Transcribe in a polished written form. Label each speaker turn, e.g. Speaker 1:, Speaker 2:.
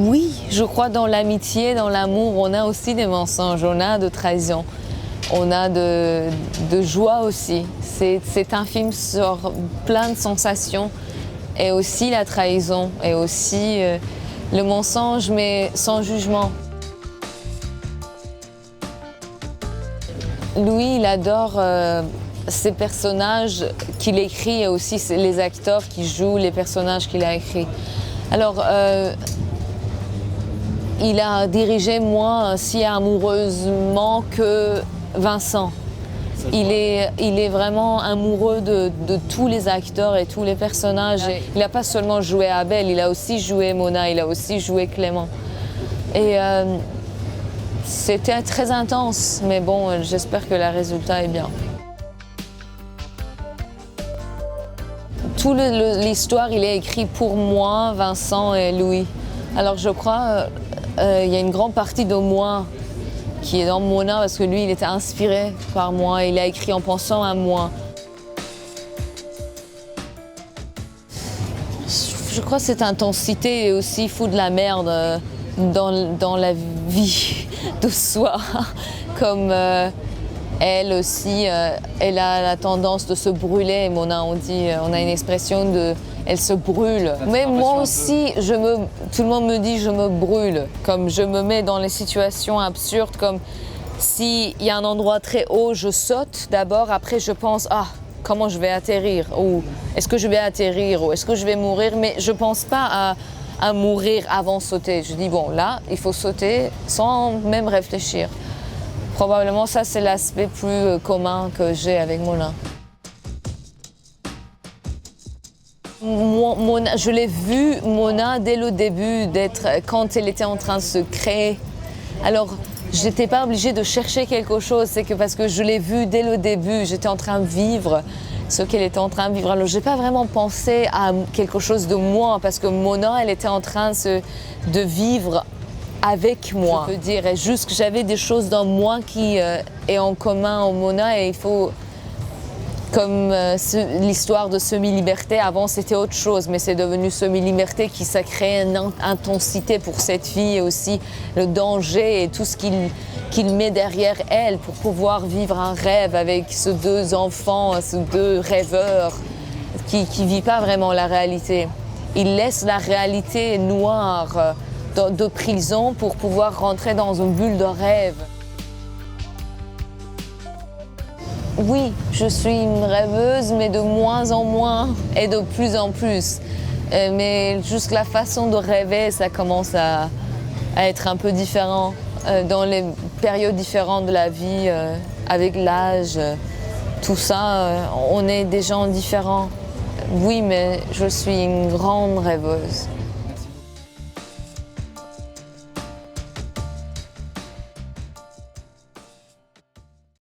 Speaker 1: Oui, je crois dans l'amitié, dans l'amour, on a aussi des mensonges, on a de trahison, on a de joie aussi. C'est un film sur plein de sensations et aussi la trahison et aussi le mensonge mais sans jugement. Louis, il adore ces personnages qu'il écrit et aussi les acteurs qui jouent les personnages qu'il a écrits. Alors, il a dirigé moins si amoureusement que Vincent. Il est vraiment amoureux de tous les acteurs et tous les personnages. Il n'a pas seulement joué Abel, il a aussi joué Mona, il a aussi joué Clément. Et c'était très intense, mais bon, j'espère que le résultat est bien. Toute l'histoire, il est écrit pour moi, Vincent et Louis. Alors je crois il y a une grande partie de moi qui est dans Mona parce que lui, il était inspiré par moi. Il a écrit en pensant à moi. Je crois que cette intensité est aussi fout de la merde dans la vie de soi. Comme elle aussi, elle a la tendance de se brûler. Mona, on a une expression de elle se brûle. Mais moi aussi, tout le monde me dit je me brûle. Comme je me mets dans les situations absurdes, comme s'il y a un endroit très haut, je saute d'abord, après je pense comment je vais atterrir, ou est-ce que je vais atterrir, ou est-ce que je vais mourir, mais je pense pas à mourir avant de sauter. Je dis bon là, il faut sauter sans même réfléchir. Probablement ça c'est l'aspect plus commun que j'ai avec Mona. Mona, je l'ai vue, Mona, dès le début, quand elle était en train de se créer. Alors, je n'étais pas obligée de chercher quelque chose, c'est que parce que je l'ai vue dès le début, j'étais en train de vivre ce qu'elle était en train de vivre. Alors, je n'ai pas vraiment pensé à quelque chose de moi, parce que Mona, elle était en train de vivre avec moi. Je peux dire, et juste que j'avais des choses dans moi qui est en commun en Mona, et il faut... Comme l'histoire de Semi-Liberté, avant c'était autre chose, mais c'est devenu Semi-Liberté qui ça crée une intensité pour cette fille et aussi le danger et tout ce qu'il met derrière elle pour pouvoir vivre un rêve avec ces deux enfants, ces deux rêveurs qui ne vivent pas vraiment la réalité. Il laisse la réalité noire de prison pour pouvoir rentrer dans une bulle de rêve. Oui, je suis une rêveuse, mais de moins en moins et de plus en plus. Mais juste la façon de rêver, ça commence à être un peu différent dans les périodes différentes de la vie, avec l'âge, tout ça, on est des gens différents. Oui, mais je suis une grande rêveuse.